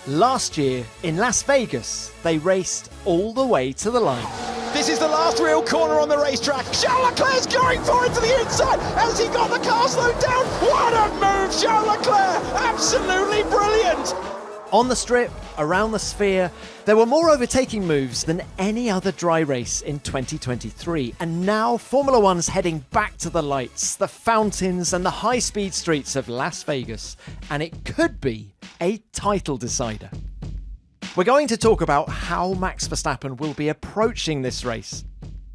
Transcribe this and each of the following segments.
Last year in Las Vegas, they raced all the way to the line. This is the last real corner on the racetrack. Charles Leclerc's going for it to the inside. Has he got the car slowed down? What a move, Charles Leclerc! Absolutely brilliant! On the strip, around the sphere, there were more overtaking moves than any other dry race in 2023. And now Formula One's heading back to the lights, the fountains and the high-speed streets of Las Vegas. And it could be a title decider. We're going to talk about how Max Verstappen will be approaching this race.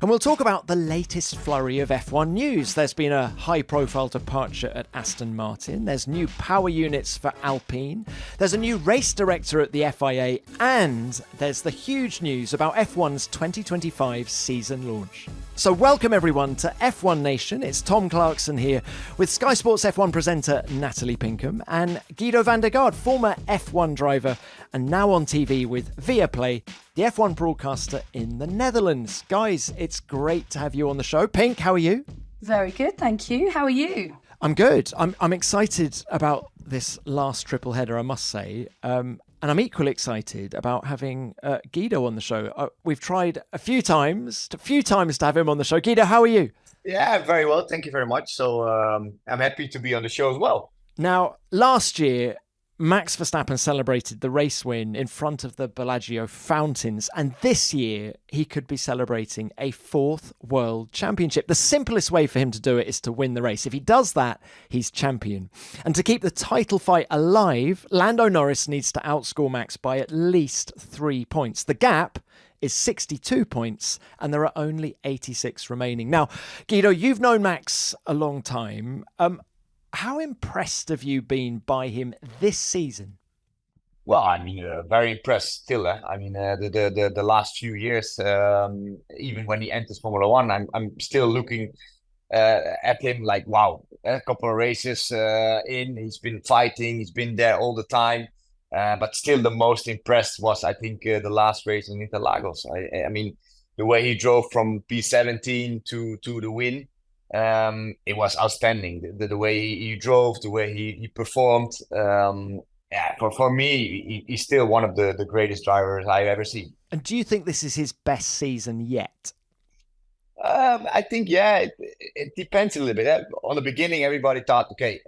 And we'll talk about the latest flurry of F1 news. There's been a high-profile departure at Aston Martin. There's new power units for Alpine. There's a new race director at the FIA. And there's the huge news about F1's 2025 season launch. So welcome everyone to F1 Nation. It's Tom Clarkson here with Sky Sports F1 presenter Natalie Pinkham and Giedo van der Garde, former F1 driver and now on TV with Viaplay, the F1 broadcaster in the Netherlands. Guys, it's great to have you on the show. Pink, how are you? Very good, thank you. How are you? I'm good. I'm excited about this last triple header, I must say. And I'm equally excited about having Giedo on the show. We've tried a few times to have him on the show. Giedo, how are you? Yeah, very well. Thank you very much. So I'm happy to be on the show as well. Now, last year, Max Verstappen celebrated the race win in front of the Bellagio fountains. And this year, he could be celebrating a fourth world championship. The simplest way for him to do it is to win the race. If he does that, he's champion. And to keep the title fight alive, Lando Norris needs to outscore Max by at least 3 points. The gap is 62 points, and there are only 86 remaining. Now, Giedo, you've known Max a long time. How impressed have you been by him this season? Well, I mean, very impressed still. I mean, the last few years, even when he enters Formula One, I'm still looking at him like, wow, a couple of races he's been fighting, he's been there all the time. But still the most impressed was, I think, the last race in Interlagos. I mean, the way he drove from P17 to the win. It was outstanding. The way he drove, the way he performed. For me, he's still one of the greatest drivers I've ever seen. And do you think this is his best season yet? I think, yeah, it depends a little bit. On the beginning, everybody thought, okay,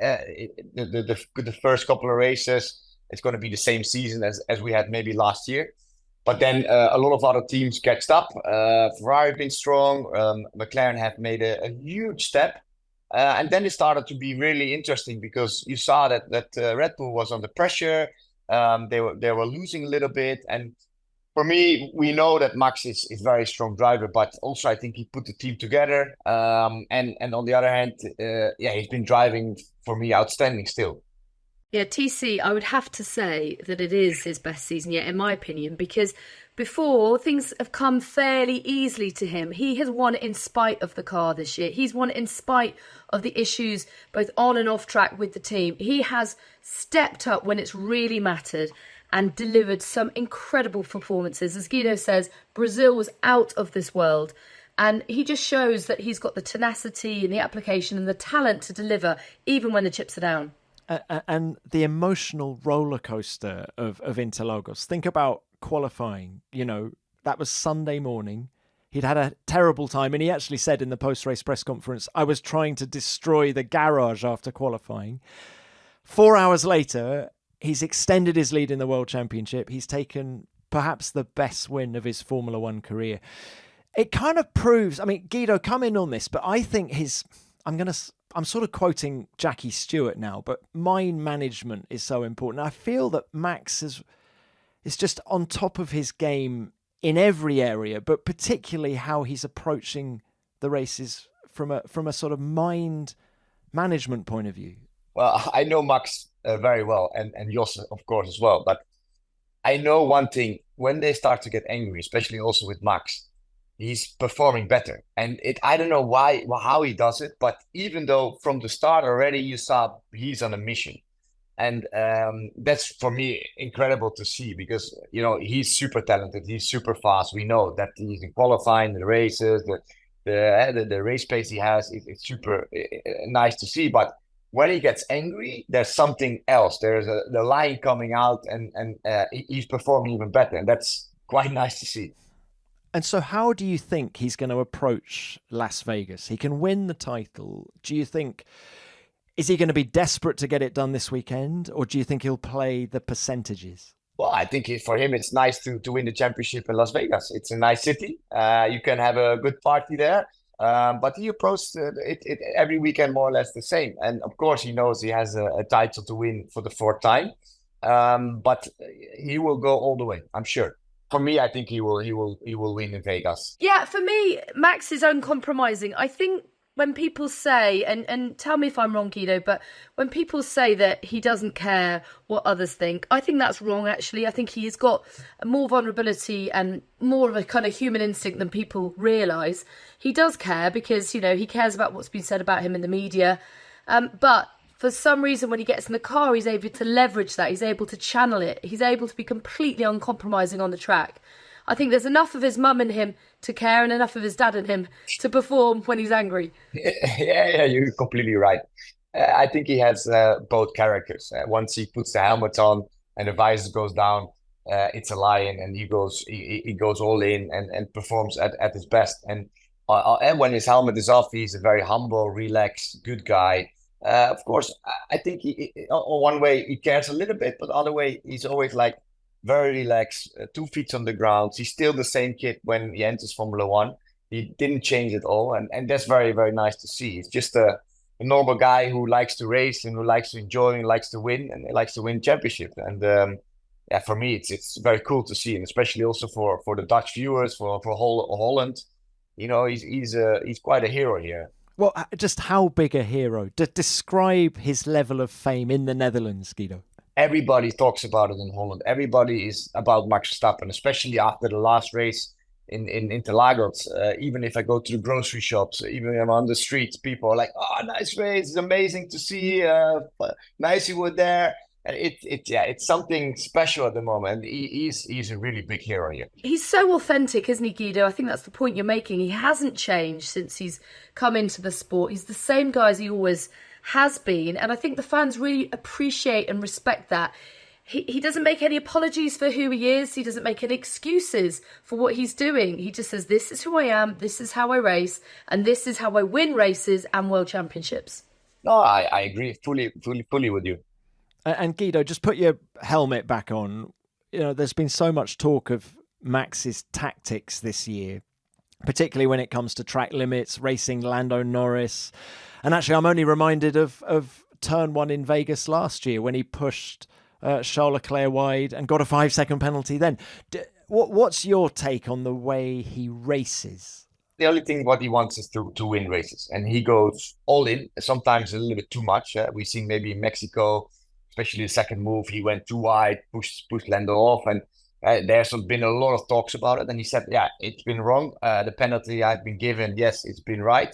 the first couple of races, it's going to be the same season as we had maybe last year. But then a lot of other teams catched up. Ferrari have been strong. McLaren have made a huge step. And then it started to be really interesting because you saw that Red Bull was under pressure. They were losing a little bit. And for me, we know that Max is a very strong driver, but also I think he put the team together. And on the other hand, he's been driving for me outstanding still. Yeah, TC, I would have to say that it is his best season yet, in my opinion, because before, things have come fairly easily to him. He has won in spite of the car this year. He's won in spite of the issues both on and off track with the team. He has stepped up when it's really mattered and delivered some incredible performances. As Giedo says, Brazil was out of this world. And he just shows that he's got the tenacity and the application and the talent to deliver, even when the chips are down. And the emotional roller coaster of Interlagos. Think about qualifying. You know, that was Sunday morning. He'd had a terrible time. And he actually said in the post-race press conference, I was trying to destroy the garage after qualifying. 4 hours later, he's extended his lead in the World Championship. He's taken perhaps the best win of his Formula One career. It kind of proves, I mean, Giedo, come in on this, but I think I'm sort of quoting Jackie Stewart now, but mind management is so important. I feel that Max is just on top of his game in every area, but particularly how he's approaching the races from a sort of mind management point of view. Well, I know Max very well, and Jos, of course, as well. But I know one thing, when they start to get angry, especially also with Max, he's performing better. And I don't know how he does it, but even though from the start already you saw he's on a mission. And that's, for me, incredible to see because, you know, he's super talented. He's super fast. We know that he's in qualifying, the races, the race pace he has. It's super nice to see. But when he gets angry, there's something else. There's the lion coming out, and he's performing even better, and that's quite nice to see. And so how do you think he's going to approach Las Vegas? He can win the title. Do you think, is he going to be desperate to get it done this weekend, or do you think he'll play the percentages? Well, I think for him, it's nice to win the championship in Las Vegas. It's a nice city. You can have a good party there. But he approached it every weekend more or less the same. And of course, he knows he has a title to win for the fourth time. But he will go all the way, I'm sure. For me, I think he will win in Vegas. Yeah, for me, Max is uncompromising. I think when people say, and tell me if I'm wrong, Giedo, but when people say that he doesn't care what others think, I think that's wrong, actually. I think he's got more vulnerability and more of a kind of human instinct than people realise. He does care because, you know, he cares about what's been said about him in the media. But for some reason, when he gets in the car, he's able to leverage that. He's able to channel it. He's able to be completely uncompromising on the track. I think there's enough of his mum in him to care and enough of his dad in him to perform when he's angry. Yeah, you're completely right. I think he has both characters. Once he puts the helmet on and the visor goes down, it's a lion, and he goes all in and performs at his best. And when his helmet is off, he's a very humble, relaxed, good guy. Of course, I think on one way he cares a little bit, but the other way he's always like very relaxed, 2 feet on the ground. He's still the same kid when he enters Formula One. He didn't change at all, and that's very, very nice to see. He's just a normal guy who likes to race and who likes to enjoy and likes to win, and he likes to win championship. And yeah, for me, it's very cool to see, and especially also for the Dutch viewers, for Holland. You know, he's quite a hero here. Well, just how big a hero? Describe his level of fame in the Netherlands, Giedo. Everybody talks about it in Holland. Everybody is about Max Verstappen, especially after the last race in Interlagos. Even if I go to the grocery shops, even if I'm on the streets, people are like, "Oh, nice race! It's amazing to see. Nice you were there." And it's something special at the moment. He's a really big hero here. He's so authentic, isn't he, Giedo? I think that's the point you're making. He hasn't changed since he's come into the sport. He's the same guy as he always has been, and I think the fans really appreciate and respect that. He doesn't make any apologies for who he is. He doesn't make any excuses for what he's doing. He just says, this is who I am, this is how I race, and this is how I win races and world championships. No, I agree fully with you. And Giedo, just put your helmet back on. You know, there's been so much talk of Max's tactics this year, particularly when it comes to track limits, racing Lando Norris. And actually, I'm only reminded of turn 1 in Vegas last year when he pushed Charles Leclerc wide and got a 5-second penalty then. What's your take on the way he races? The only thing what he wants is to win races. And he goes all in, sometimes a little bit too much. We've seen maybe in Mexico, especially the second move, he went too wide, pushed Lando off. And there's been a lot of talks about it. And he said, yeah, it's been wrong. The penalty I've been given, yes, it's been right.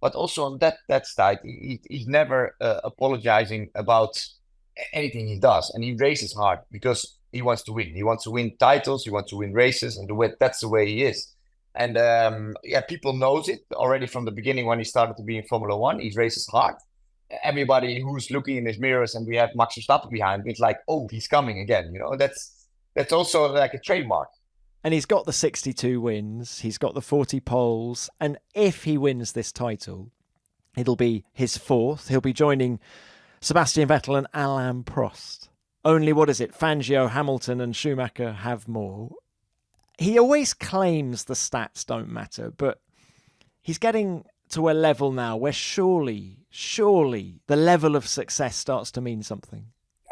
But also on that side, he's never apologizing about anything he does. And he races hard because he wants to win. He wants to win titles. He wants to win races. And that's the way he is. And people knows it already from the beginning when he started to be in Formula One. He races hard. Everybody who's looking in his mirrors and we have Max Verstappen behind, it's like, oh, he's coming again. You know, that's also like a trademark. And he's got the 62 wins, he's got the 40 poles, and if he wins this title, it'll be his 4th. He'll be joining Sebastian Vettel and Alain Prost. Only, Fangio, Hamilton and Schumacher have more. He always claims the stats don't matter, but he's getting to a level now where surely the level of success starts to mean something.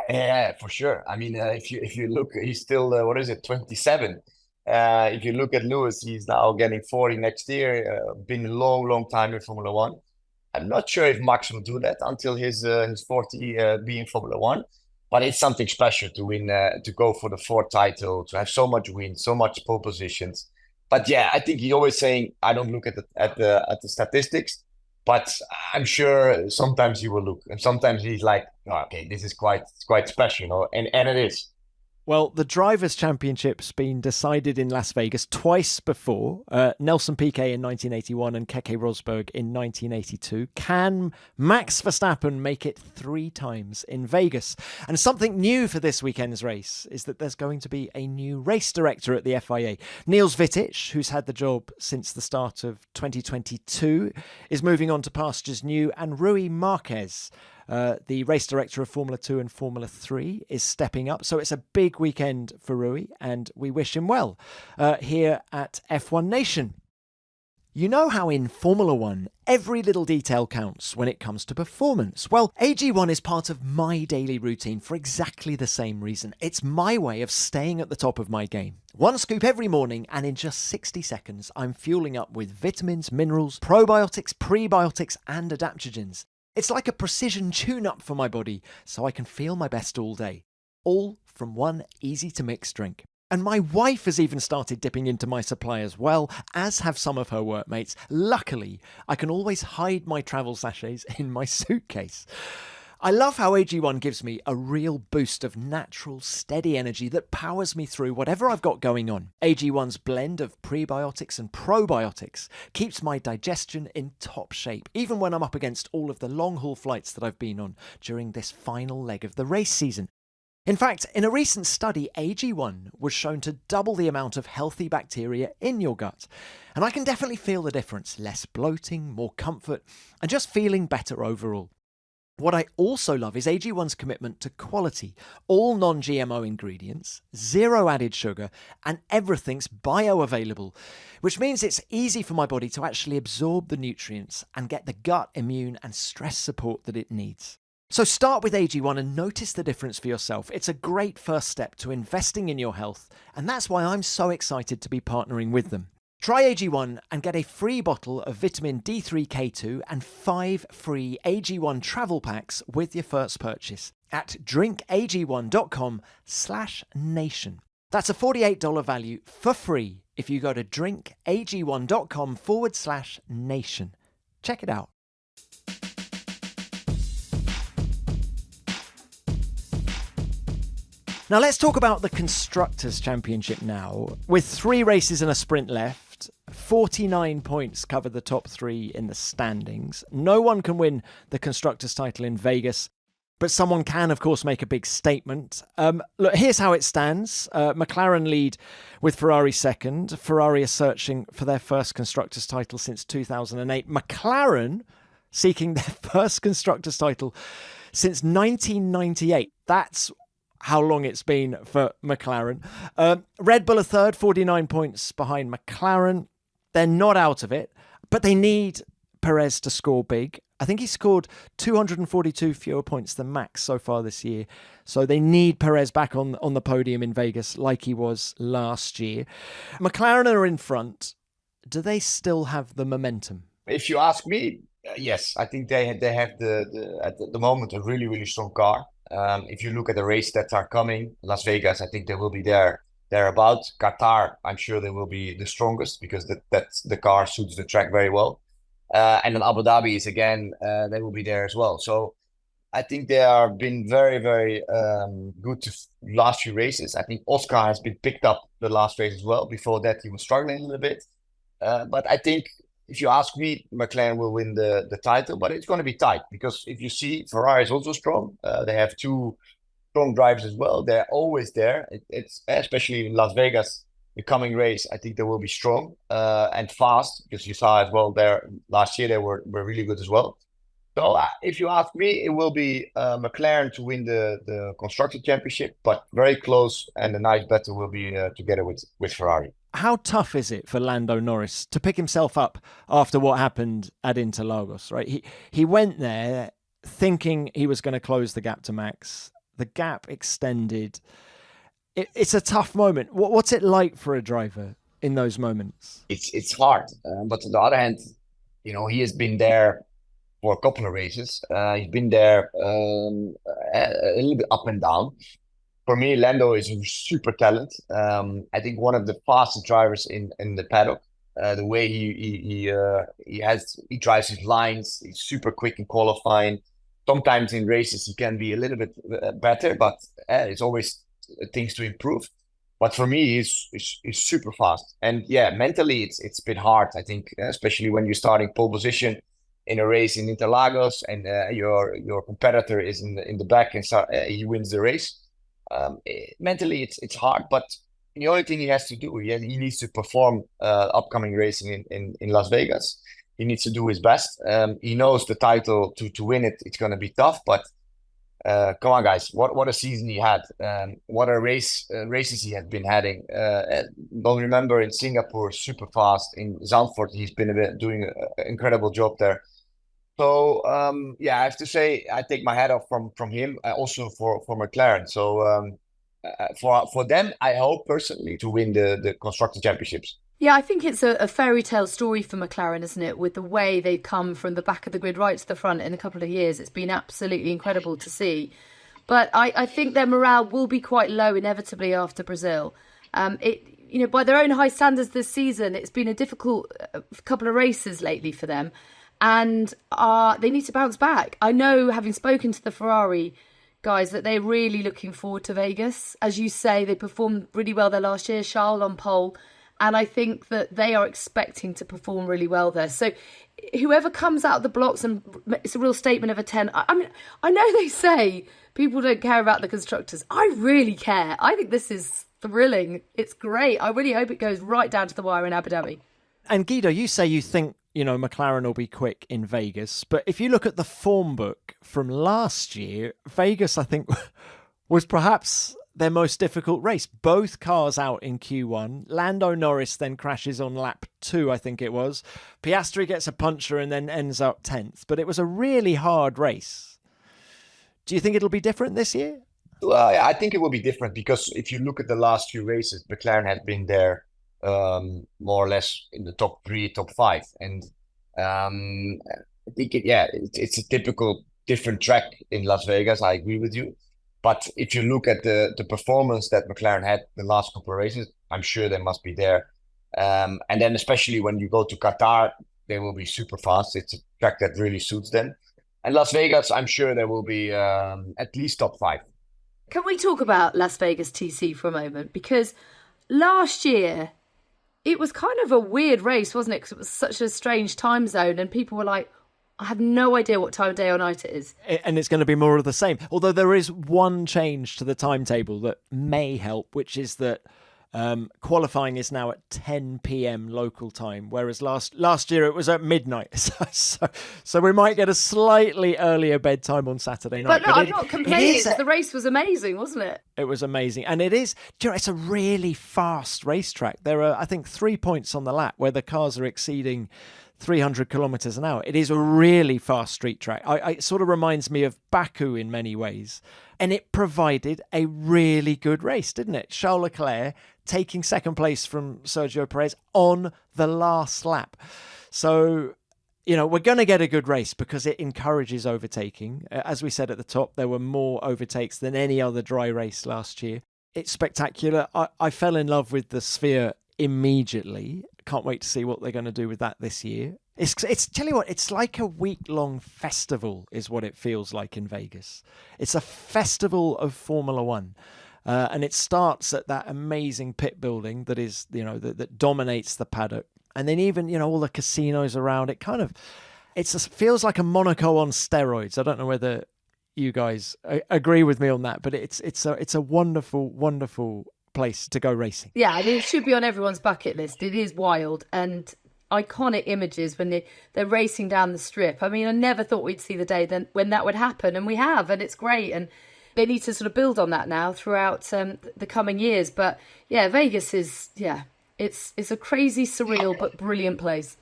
Yeah, for sure. I mean, if you look, he's still, 27. If you look at Lewis, he's now getting 40 next year. Been a long time in Formula One. I'm not sure if Max will do that until his 40 be in Formula One. But it's something special to win, to go for the 4th title, to have so much wins, so much pole positions. But yeah, I think he's always saying, I don't look at the statistics, but I'm sure sometimes he will look, and sometimes he's like, oh, okay, this is quite special, you know, and it is. Well, the Drivers' Championship's been decided in Las Vegas twice before. Nelson Piquet in 1981 and Keke Rosberg in 1982. Can Max Verstappen make it 3 times in Vegas? And something new for this weekend's race is that there's going to be a new race director at the FIA. Niels Wittich, who's had the job since the start of 2022, is moving on to pastures new, and Rui Marquez, the race director of Formula 2 and Formula 3, is stepping up. So it's a big weekend for Rui, and we wish him well here at F1 Nation. You know how in Formula 1, every little detail counts when it comes to performance. Well, AG1 is part of my daily routine for exactly the same reason. It's my way of staying at the top of my game. 1 scoop every morning, and in just 60 seconds, I'm fueling up with vitamins, minerals, probiotics, prebiotics, and adaptogens. It's like a precision tune-up for my body, so I can feel my best all day. All from one easy-to-mix drink. And my wife has even started dipping into my supply as well, as have some of her workmates. Luckily, I can always hide my travel sachets in my suitcase. I love how AG1 gives me a real boost of natural, steady energy that powers me through whatever I've got going on. AG1's blend of prebiotics and probiotics keeps my digestion in top shape, even when I'm up against all of the long-haul flights that I've been on during this final leg of the race season. In fact, in a recent study, AG1 was shown to double the amount of healthy bacteria in your gut. And I can definitely feel the difference. Less bloating, more comfort, and just feeling better overall. What I also love is AG1's commitment to quality. All non-GMO ingredients, 0 added sugar, and everything's bioavailable, which means it's easy for my body to actually absorb the nutrients and get the gut, immune, and stress support that it needs. So start with AG1 and notice the difference for yourself. It's a great first step to investing in your health, and that's why I'm so excited to be partnering with them. Try AG1 and get a free bottle of vitamin D3K2 and 5 free AG1 travel packs with your first purchase at drinkag1.com/nation. That's a $48 value for free if you go to drinkag1.com/nation. Check it out. Now let's talk about the Constructors Championship now. With 3 races and a sprint left, 49 points cover the top 3 in the standings. No one can win the Constructors title in Vegas, but someone can, of course, make a big statement. Look, here's how it stands. McLaren lead with Ferrari second. Ferrari are searching for their first Constructors title since 2008. McLaren seeking their first Constructors title since 1998. That's how long it's been for McLaren. Red Bull are third, 49 points behind McLaren. They're not out of it, but they need Perez to score big. I think he scored 242 fewer points than Max so far this year. So they need Perez back on the podium in Vegas like he was last year. McLaren are in front. Do they still have the momentum? If you ask me, yes, I think they have at the moment a really, really strong car. If you look at the races that are coming, Las Vegas, I think they will be thereabouts. Qatar, I'm sure they will be the strongest because that's the car suits the track very well. And then Abu Dhabi is again, they will be there as well. So I think they have been very, very good to last few races. I think Oscar has been picked up the last race as well. Before that, he was struggling a little bit. But I think if you ask me, McLaren will win the title, but it's going to be tight because if you see, Ferrari is also strong. They have 2 strong drivers as well. They're always there. It's especially in Las Vegas, the coming race. I think they will be strong and fast because you saw as well there last year they were really good as well. So if you ask me, it will be McLaren to win the Constructors Championship, but very close, and the nice battle will be together with Ferrari. How tough is it for Lando Norris to pick himself up after what happened at Interlagos, right? He went there thinking he was going to close the gap to Max. The gap extended. It's a tough moment. What's it like for a driver in those moments? It's hard, but on the other hand, he has been there for a couple of races. He's been there a little bit up and down. For me, Lando is a super talent. I think one of the fastest drivers in the paddock. The way he drives his lines, he's super quick in qualifying. Sometimes in races he can be a little bit better, but it's always things to improve. But for me, he's super fast. And yeah, mentally, it's a bit hard, I think, especially when you're starting pole position in a race in Interlagos and your competitor is in the back and he wins the race. Mentally, it's hard, but the only thing he has to do, he needs to perform upcoming racing in Las Vegas. He needs to do his best. He knows the title to win it. It's going to be tough, but come on, guys! What a season he had! What a races he had been having. Don't remember in Singapore, super fast. In Zandvoort, he's been doing an incredible job there. So yeah, I have to say I take my hat off from him. Also for McLaren. So for them, I hope personally to win the Constructors Championships. Yeah, I think it's a fairy tale story for McLaren, isn't it? With the way they've come from the back of the grid right to the front in a couple of years. It's been absolutely incredible to see. But I think their morale will be quite low inevitably after Brazil. By their own high standards this season, it's been a difficult couple of races lately for them. And they need to bounce back. I know, having spoken to the Ferrari guys, that they're really looking forward to Vegas. As you say, they performed really well there last year, Charles on pole. And I think that they are expecting to perform really well there. So whoever comes out of the blocks, and it's a real statement of a 10. I mean, I know they say people don't care about the constructors. I really care. I think this is thrilling. It's great. I really hope it goes right down to the wire in Abu Dhabi. And Giedo, you say you think, McLaren will be quick in Vegas. But if you look at the form book from last year, Vegas, I think, was perhaps their most difficult race. Both cars out in Q1. Lando Norris then crashes on lap 2, I think it was. Piastri gets a puncture and then ends up 10th. But it was a really hard race. Do you think it'll be different this year? Well, I think it will be different because if you look at the last few races, McLaren had been there more or less in the top 3, top 5. And I think, it's a typical different track in Las Vegas. I agree with you. But if you look at the performance that McLaren had the last couple of races, I'm sure they must be there. And then especially when you go to Qatar, they will be super fast. It's a track that really suits them. And Las Vegas, I'm sure there will be at least top 5. Can we talk about Las Vegas TC for a moment? Because last year, it was kind of a weird race, wasn't it? Because it was such a strange time zone and people were like, I have no idea what time of day or night it is. And it's going to be more of the same. Although there is one change to the timetable that may help, which is that qualifying is now at 10 p.m. local time, whereas last year it was at midnight. So we might get a slightly earlier bedtime on Saturday night. But no, I'm not complaining. The race was amazing, wasn't it? It was amazing. And it is, it's a really fast racetrack. There are, I think, 3 points on the lap where the cars are exceeding 300 kilometers an hour. It is a really fast street track. It sort of reminds me of Baku in many ways. And it provided a really good race, didn't it? Charles Leclerc taking second place from Sergio Perez on the last lap. So, we're going to get a good race because it encourages overtaking. As we said at the top, there were more overtakes than any other dry race last year. It's spectacular. I fell in love with the Sphere immediately. Can't wait to see what they're going to do with that this year. It's tell you what, it's like a week-long festival is what it feels like in Vegas. It's a festival of Formula One. And it starts at that amazing pit building that is, that dominates the paddock. And then even, all the casinos around it feels like a Monaco on steroids. I don't know whether you guys agree with me on that, but it's a wonderful, wonderful place to go racing. Yeah, I mean, it should be on everyone's bucket list. It is wild and iconic images when they're racing down the strip. I mean, I never thought we'd see the day when that would happen, and we have, and it's great. And they need to sort of build on that now throughout the coming years. But yeah, Vegas is, it's a crazy, surreal but brilliant place.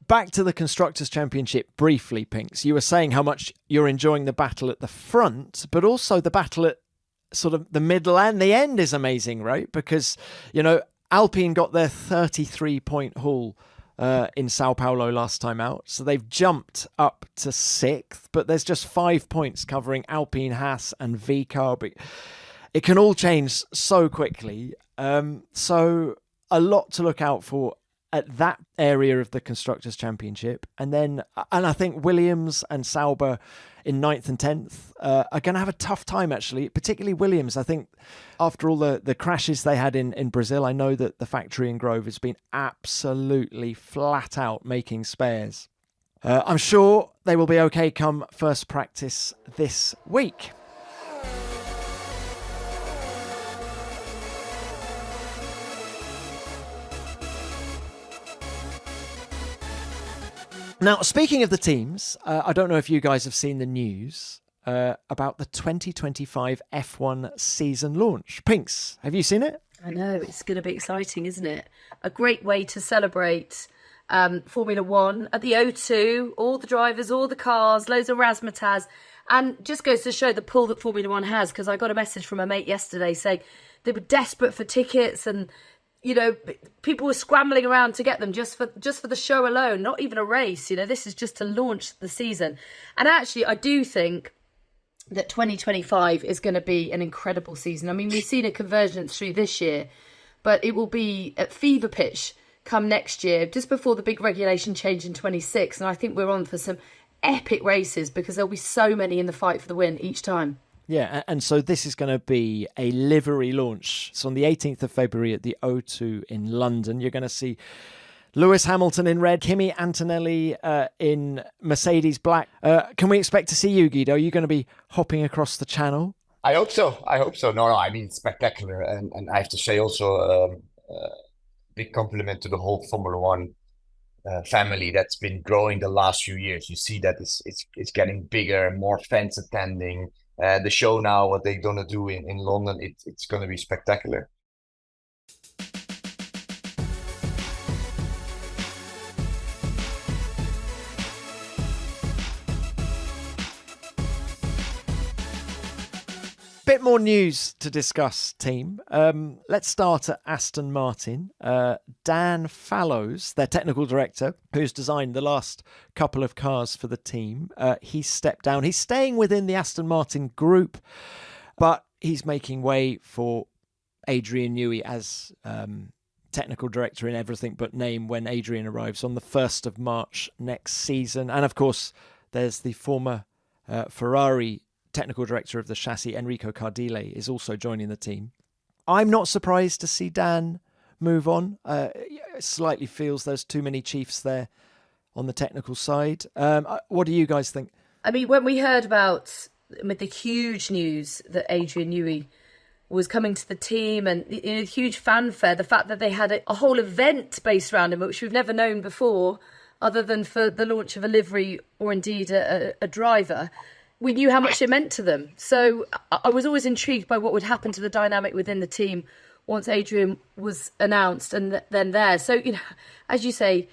Back to the Constructors Championship briefly, Pinks. You were saying how much you're enjoying the battle at the front, but also the battle at sort of the middle and the end is amazing, right? Because, Alpine got their 33-point haul in Sao Paulo last time out. So they've jumped up to 6th, but there's just 5 points covering Alpine, Haas and VCAR. But it can all change so quickly. So a lot to look out for at that area of the Constructors Championship. And I think Williams and Sauber in 9th and 10th are going to have a tough time, actually, particularly Williams. I think after all the crashes they had in Brazil, I know that the factory in Grove has been absolutely flat out making spares. I'm sure they will be okay come first practice this week. Now, speaking of the teams, I don't know if you guys have seen the news about the 2025 F1 season launch. Pinks, have you seen it? I know, it's going to be exciting, isn't it? A great way to celebrate Formula One at the O2, all the drivers, all the cars, loads of razzmatazz, and just goes to show the pull that Formula One has, because I got a message from a mate yesterday saying they were desperate for tickets and people were scrambling around to get them just for the show alone, not even a race. This is just to launch the season. And actually, I do think that 2025 is going to be an incredible season. I mean, we've seen a convergence through this year, but it will be at fever pitch come next year, just before the big regulation change in 26. And I think we're on for some epic races because there'll be so many in the fight for the win each time. Yeah, and so this is going to be a livery launch. So on the 18th of February at the O2 in London, you're going to see Lewis Hamilton in red, Kimi Antonelli in Mercedes black. Can we expect to see you, Giedo? Are you going to be hopping across the channel? I hope so. No, I mean, spectacular. And I have to say also big compliment to the whole Formula One family that's been growing the last few years. You see that it's getting bigger, more fans attending. The show now, what they're going to do in London, it's going to be spectacular. Bit more news to discuss, team. Let's start at Aston Martin. Dan Fallows, their technical director, who's designed the last couple of cars for the team, he's stepped down. He's staying within the Aston Martin group, but he's making way for Adrian Newey as technical director in everything but name when Adrian arrives on the 1st of March next season. And of course, there's the former Ferrari technical director of the chassis, Enrico Cardile, is also joining the team. I'm not surprised to see Dan move on. Slightly feels there's too many chiefs there on the technical side. What do you guys think? I mean, when we heard about the huge news that Adrian Newey was coming to the team and huge fanfare, the fact that they had a whole event based around him, which we've never known before, other than for the launch of a livery or indeed a driver, we knew how much it meant to them. So I was always intrigued by what would happen to the dynamic within the team once Adrian was announced and then there. So, as you say,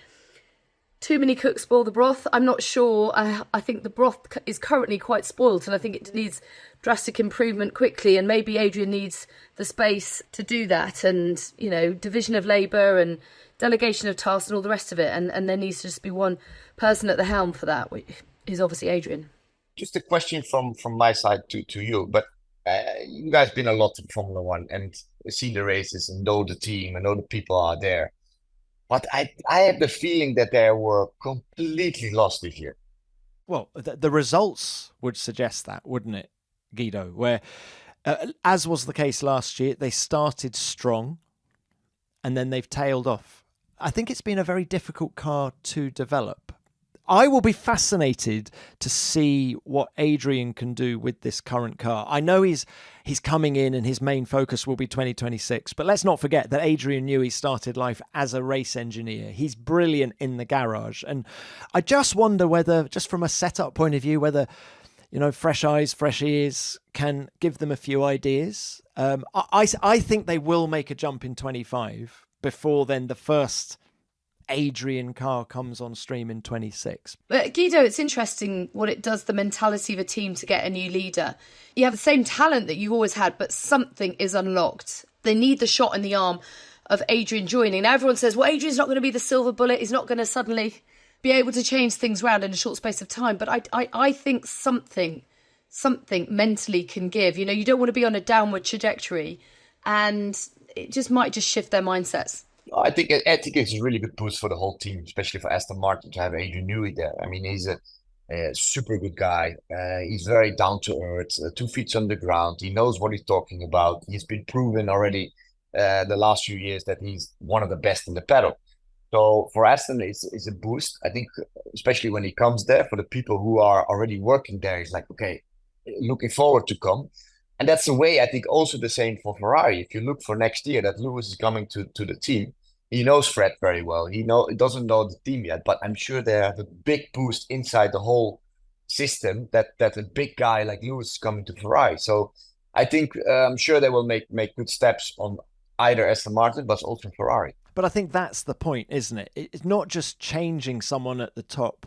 too many cooks spoil the broth. I'm not sure. I think the broth is currently quite spoiled and I think it needs drastic improvement quickly. And maybe Adrian needs the space to do that and, division of labour and delegation of tasks and all the rest of it. And there needs to just be one person at the helm for that, which is obviously Adrian. Just a question from my side to you, but you guys been a lot in Formula One and seen the races and know the team and know the people are there. But I have the feeling that they were completely lost this year. Well, the results would suggest that, wouldn't it, Giedo? Where, as was the case last year, they started strong and then they've tailed off. I think it's been a very difficult car to develop. I will be fascinated to see what Adrian can do with this current car. I know he's coming in and his main focus will be 2026, but let's not forget that Adrian Newey started life as a race engineer. He's brilliant in the garage. And I just wonder whether, just from a setup point of view, whether, fresh eyes, fresh ears can give them a few ideas. I think they will make a jump in 25 before then the first Adrian car comes on stream in 26. But Giedo, it's interesting what it does the mentality of a team to get a new leader. You have the same talent that you always had, but something is unlocked. They need the shot in the arm of Adrian joining. Now everyone says, well, Adrian's not going to be the silver bullet. He's not going to suddenly be able to change things around in a short space of time. But I think something mentally can give. You don't want to be on a downward trajectory and it might just shift their mindsets. I think it's a really good boost for the whole team, especially for Aston Martin to have Adrian Newey there. I mean, he's a super good guy. He's very down to earth, 2 feet on the ground. He knows what he's talking about. He's been proven already the last few years that he's one of the best in the paddock. So for Aston, it's a boost. I think, especially when he comes there, for the people who are already working there, it's like, okay, looking forward to come. And that's the way, I think, also the same for Ferrari. If you look for next year that Lewis is coming to the team, he knows Fred very well. He doesn't know the team yet, but I'm sure they have a big boost inside the whole system that a big guy like Lewis is coming to Ferrari. So I think I'm sure they will make good steps on either Aston Martin, but also Ferrari. But I think that's the point, isn't it? It's not just changing someone at the top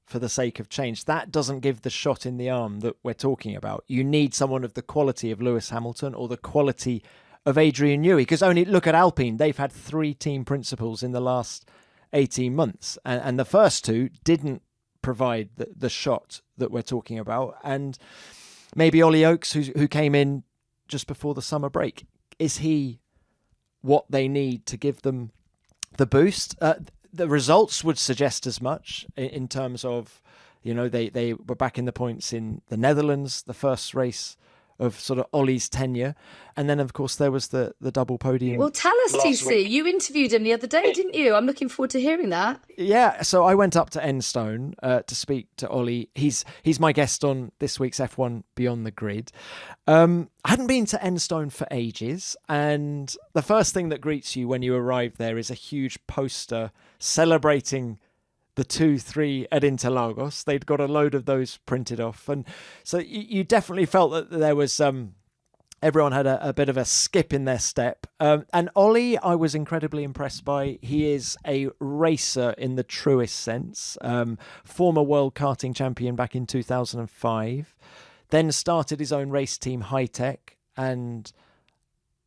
for the sake of change. That doesn't give the shot in the arm that we're talking about. You need someone of the quality of Lewis Hamilton or the quality of Adrian Newey, because only look at Alpine. They've had 3 team principals in the last 18 months, and the first 2 didn't provide the shot that we're talking about. And maybe Ollie Oakes, who came in just before the summer break, is he what they need to give them the boost? The results would suggest as much in terms of, they were back in the points in the Netherlands, the first race of sort of Ollie's tenure. And then, of course, there was the double podium. Well, tell us, TC. You interviewed him the other day, didn't you? I'm looking forward to hearing that. Yeah, so I went up to Enstone to speak to Ollie. He's my guest on this week's F1 Beyond the Grid. I hadn't been to Enstone for ages, and the first thing that greets you when you arrive there is a huge poster celebrating the 2-3 at Interlagos. They'd got a load of those printed off. And so you definitely felt that there was everyone had a bit of a skip in their step. And Ollie, I was incredibly impressed by. He is a racer in the truest sense. Former world karting champion back in 2005. Then started his own race team, High Tech, and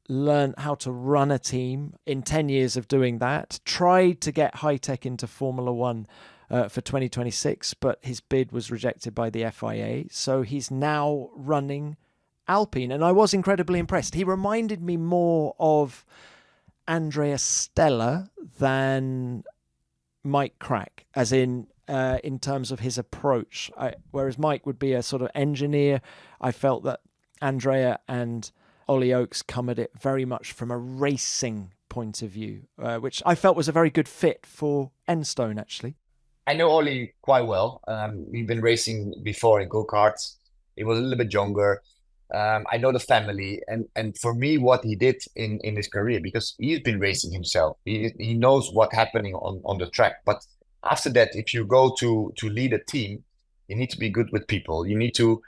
learned how to run a team in 10 years of doing that. Tried to get High Tech into Formula One for 2026, but his bid was rejected by the FIA. So he's now running Alpine, and I was incredibly impressed. He reminded me more of Andrea Stella than Mike Crack, as in terms of his approach. Whereas Mike would be a sort of engineer, I felt that Andrea and Ollie Oakes come at it very much from a racing point of view, which I felt was a very good fit for Enstone, actually. I know Ollie quite well. We've been racing before in go-karts. He was a little bit younger. I know the family. And for me, what he did in his career, because he's been racing himself, he knows what's happening on the track. But after that, if you go to lead a team, you need to be good with people. You need to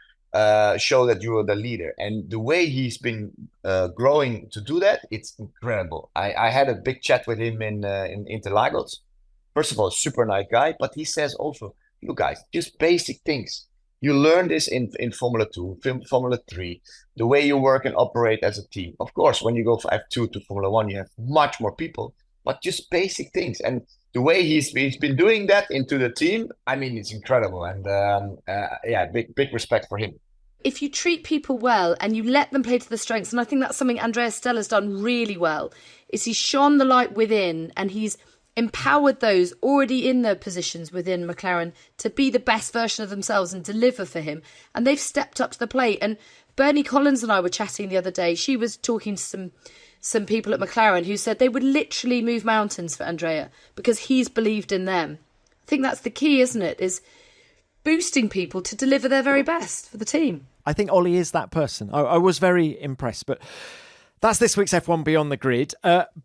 show that you are the leader. And the way he's been growing to do that, it's incredible. I had a big chat with him in Interlagos. First of all, super nice guy, but he says also, you guys, just basic things. You learn this in Formula 2, Formula 3, the way you work and operate as a team. Of course, when you go from F2 to Formula 1, you have much more people, but just basic things. And the way he's been doing that into the team, I mean, it's incredible. And big respect for him. If you treat people well and you let them play to their strengths, and I think that's something Andrea Stella's done really well, is he's shone the light within and he's empowered those already in their positions within McLaren to be the best version of themselves and deliver for him. And they've stepped up to the plate. And Bernie Collins and I were chatting the other day. She was talking to some people at McLaren who said they would literally move mountains for Andrea because he's believed in them. I think that's the key, isn't it? Is boosting people to deliver their very best for the team. I think Ollie is that person. I was very impressed, but that's this week's F1 Beyond the Grid.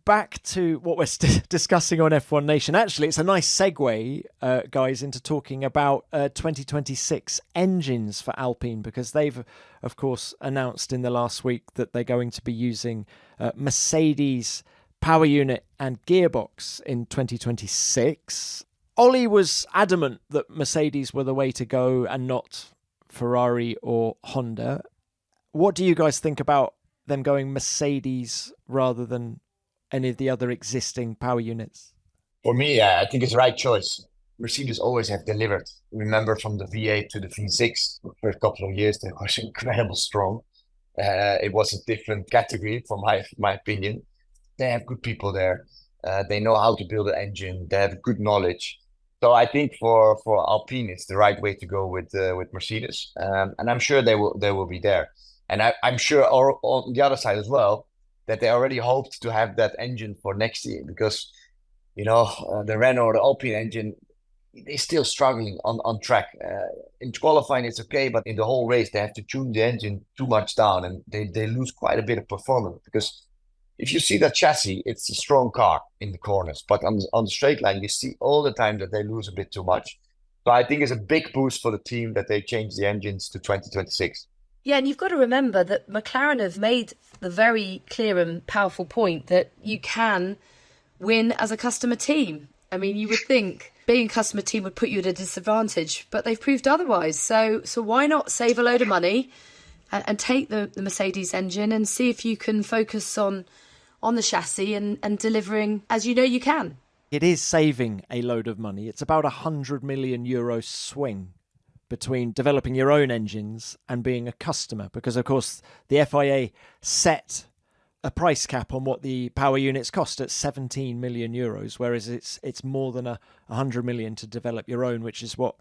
Back to what we're discussing on F1 Nation. Actually, it's a nice segue, guys, into talking about 2026 engines for Alpine, because they've, of course, announced in the last week that they're going to be using Mercedes power unit and gearbox in 2026. Ollie was adamant that Mercedes were the way to go and not Ferrari or Honda. What do you guys think about them going Mercedes rather than any of the other existing power units? For me, I think it's the right choice. Mercedes always have delivered. Remember, from the V8 to the V6, the first couple of years, they were incredibly strong. It was a different category, from my opinion. They have good people there. They know how to build an engine. They have good knowledge. So I think for Alpine, it's the right way to go with Mercedes, and I'm sure they will be there. And I'm sure on the other side as well that they already hoped to have that engine for next year because the Renault or the Alpine engine, they're still struggling on track. In qualifying, it's okay, but in the whole race, they have to tune the engine too much down, and they lose quite a bit of performance because if you see that chassis, it's a strong car in the corners, but on the straight line, you see all the time that they lose a bit too much. So I think it's a big boost for the team that they change the engines to 2026. Yeah, and you've got to remember that McLaren have made the very clear and powerful point that you can win as a customer team. I mean, you would think being a customer team would put you at a disadvantage, but they've proved otherwise. So why not save a load of money and take the Mercedes engine and see if you can focus on the chassis and delivering as you know you can. It is saving a load of money. It's about €100 million swing between developing your own engines and being a customer, because of course the FIA set a price cap on what the power units cost at €17 million, whereas it's more than 100 million to develop your own, which is what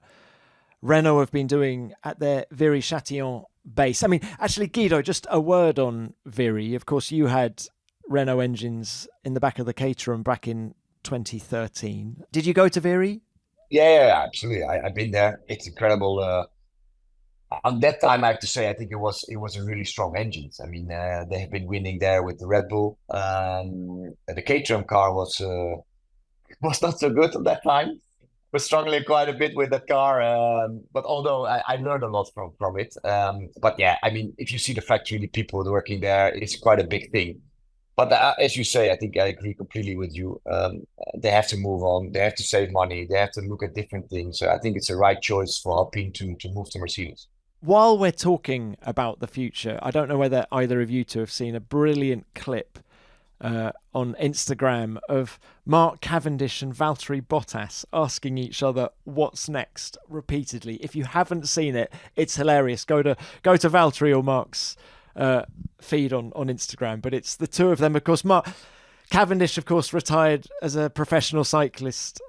Renault have been doing at their Viry-Châtillon base. I mean, actually, Giedo, just a word on Viry. Of course, you had Renault engines in the back of the Caterham back in 2013. Did you go to Viry? Yeah, absolutely. I've been there. It's incredible. On that time, I have to say, I think it was a really strong engines. I mean, they have been winning there with the Red Bull. The Caterham car was not so good at that time. Was struggling quite a bit with that car, but although I learned a lot from it. But yeah, I mean, if you see the factory, the people working there, it's quite a big thing. But as you say, I think I agree completely with you. They have to move on. They have to save money. They have to look at different things. So I think it's the right choice for Alpine to move to Mercedes. While we're talking about the future, I don't know whether either of you two have seen a brilliant clip on Instagram of Mark Cavendish and Valtteri Bottas asking each other what's next repeatedly. If you haven't seen it, it's hilarious. Go to Valtteri or Mark's feed on Instagram, but it's the two of them. Of course, Mark Cavendish, of course, retired as a professional cyclist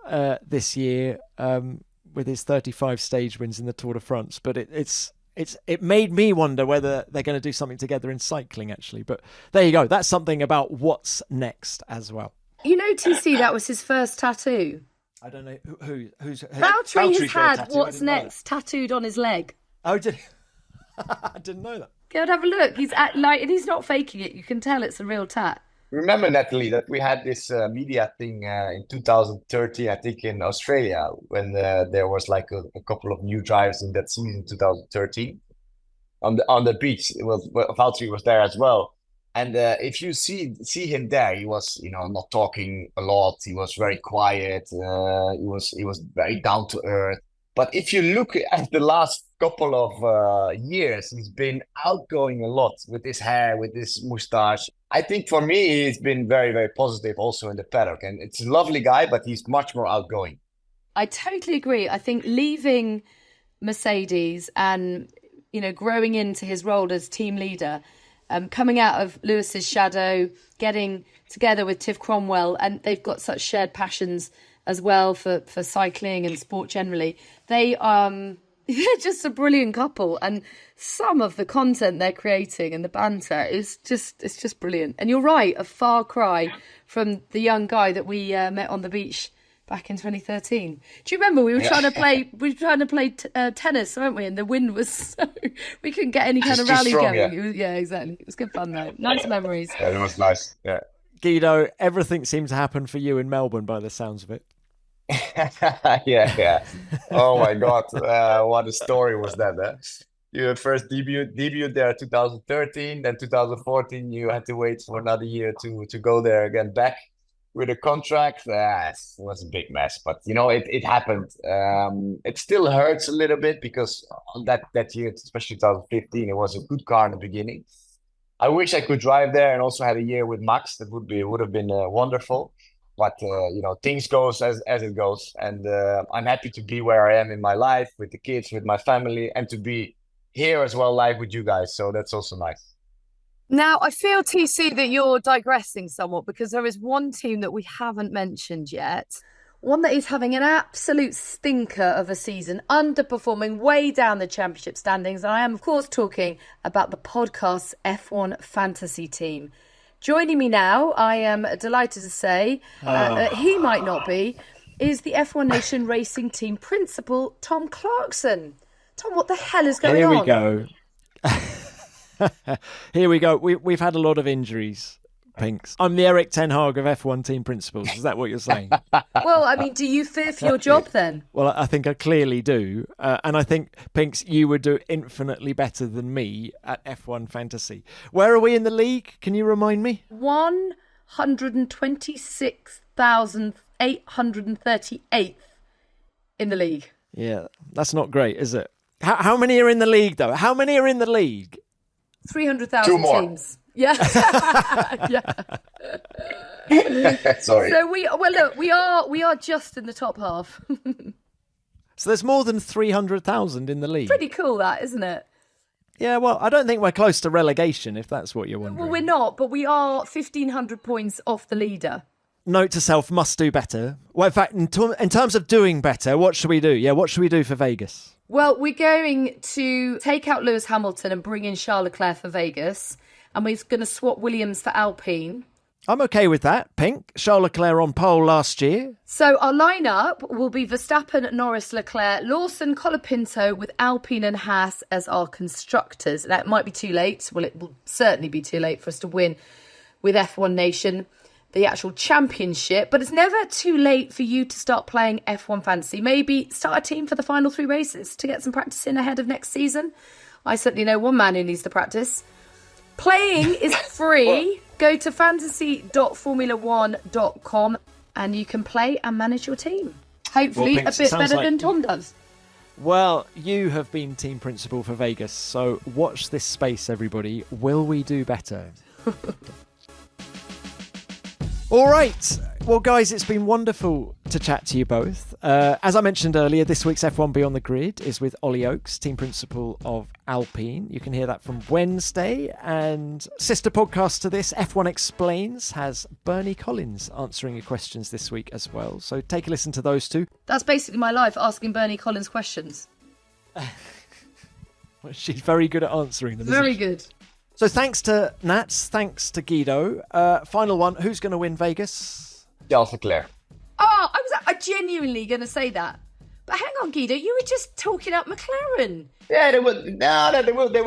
this year with his 35 stage wins in the Tour de France. But it made me wonder whether they're going to do something together in cycling, actually. But there you go. That's something about what's next as well. You know, TC, that was his first tattoo. I don't know who's Valtteri has had what's next tattooed on his leg. Oh, did I didn't know that. Go and have a look. He's and he's not faking it. You can tell it's a real tat. Remember, Natalie, that we had this media thing in 2013, I think, in Australia, when there was like a couple of new drivers in that season, 2013, on the beach. Valtteri was there as well, and if you see him there, he was not talking a lot. He was very quiet. He was very down to earth. But if you look at the last couple of years, he's been outgoing a lot with his hair, with his mustache. I think for me, he's been very, very positive also in the paddock. And it's a lovely guy, but he's much more outgoing. I totally agree. I think leaving Mercedes and, growing into his role as team leader, coming out of Lewis's shadow, getting together with Tiff Cromwell, and they've got such shared passions as well for cycling and sport generally. They're just a brilliant couple, and some of the content they're creating and the banter is just brilliant. And you're right, a far cry from the young guy that we met on the beach back in 2013. Do you remember we were trying to play tennis, weren't we? And the wind was so we couldn't get any kind of rally strong, going. Yeah, exactly. It was good fun though. Nice memories. Yeah, it was nice. Yeah. Guido, everything seemed to happen for you in Melbourne by the sounds of it. yeah. Oh my God, what a story was that? You first debuted there 2013, then 2014 you had to wait for another year to go there again back with a contract. It was a big mess, but it happened. It still hurts a little bit because on that year, especially 2015, it was a good car in the beginning. I wish I could drive there and also had a year with Max. That would have been wonderful. But things goes as it goes, and I'm happy to be where I am in my life with the kids, with my family, and to be here as well live with you guys. So that's also nice. Now, I feel, TC, that you're digressing somewhat because there is one team that we haven't mentioned yet. One that is having an absolute stinker of a season, underperforming way down the championship standings. And I am, of course, talking about the podcast's F1 fantasy team. Joining me now, I am delighted to say, he might not be, is the F1 Nation Racing Team Principal, Tom Clarkson. Tom, what the hell is going on? Here we go. Here we go. We've had a lot of injuries, Pinks. I'm the Eric Ten Hag of F1 team principals. Is that what you're saying? Well, I mean, do you fear for your job then? Well, I think I clearly do. And I think, Pinks, you would do infinitely better than me at F1 Fantasy. Where are we in the league? Can you remind me? 126,838th in the league. Yeah, that's not great, is it? How many are in the league, though? How many are in the league? 300,000 teams. Yeah. Yeah. Sorry. So we are just in the top half. So there's more than 300,000 in the league. Pretty cool, that, isn't it? Yeah, well, I don't think we're close to relegation, if that's what you're wondering. Well, we're not, but we are 1,500 points off the leader. Note to self, must do better. Well, in fact, in terms of doing better, what should we do? Yeah, what should we do for Vegas? Well, we're going to take out Lewis Hamilton and bring in Charles Leclerc for Vegas. And we're going to swap Williams for Alpine. I'm okay with that, Pink. Charles Leclerc on pole last year. So our lineup will be Verstappen, Norris, Leclerc, Lawson, Colapinto with Alpine and Haas as our constructors. That might be too late. Well, it will certainly be too late for us to win with F1 Nation, the actual championship. But it's never too late for you to start playing F1 Fantasy. Maybe start a team for the final 3 races to get some practice in ahead of next season. I certainly know one man who needs to practice. Playing is free. Go to fantasy.formula1.com and you can play and manage your team. Hopefully a bit better than Tom does. Well, you have been team principal for Vegas, so watch this space, everybody. Will we do better? All right. Well, guys, it's been wonderful to chat to you both. As I mentioned earlier, this week's F1 Beyond the Grid is with Ollie Oakes, team principal of Alpine. You can hear that from Wednesday. And sister podcast to this, F1 Explains, has Bernie Collins answering your questions this week as well. So take a listen to those two. That's basically my life, asking Bernie Collins questions. Well, she's very good at answering them. Very good. So thanks to Nats, thanks to Giedo. Final one, who's going to win Vegas? Charles Leclerc. Oh, I genuinely going to say that. But hang on, Giedo, you were just talking up McLaren. Yeah, they will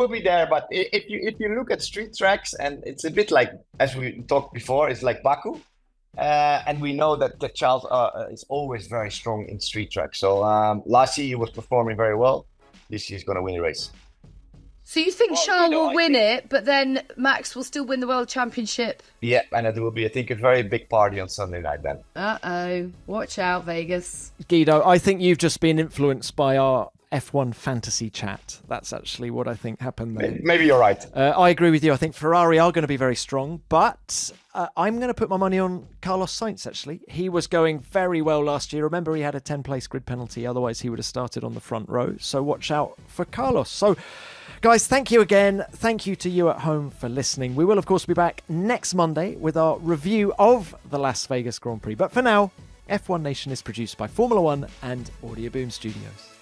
be there. But if you look at street tracks, and it's a bit like, as we talked before, it's like Baku. And we know that Charles is always very strong in street tracks. So last year he was performing very well. This year he's going to win the race. So you think Charles will win it, but then Max will still win the World Championship? Yeah, and it will be, I think, a very big party on Sunday night then. Uh-oh. Watch out, Vegas. Giedo, I think you've just been influenced by our F1 fantasy chat. That's actually what I think happened there. Maybe you're right. I agree with you. I think Ferrari are going to be very strong, but I'm going to put my money on Carlos Sainz, actually. He was going very well last year. Remember, he had a 10-place grid penalty. Otherwise, he would have started on the front row. So watch out for Carlos. So, guys, thank you again. Thank you to you at home for listening. We will, of course, be back next Monday with our review of the Las Vegas Grand Prix. But for now, F1 Nation is produced by Formula One and Audio Boom Studios.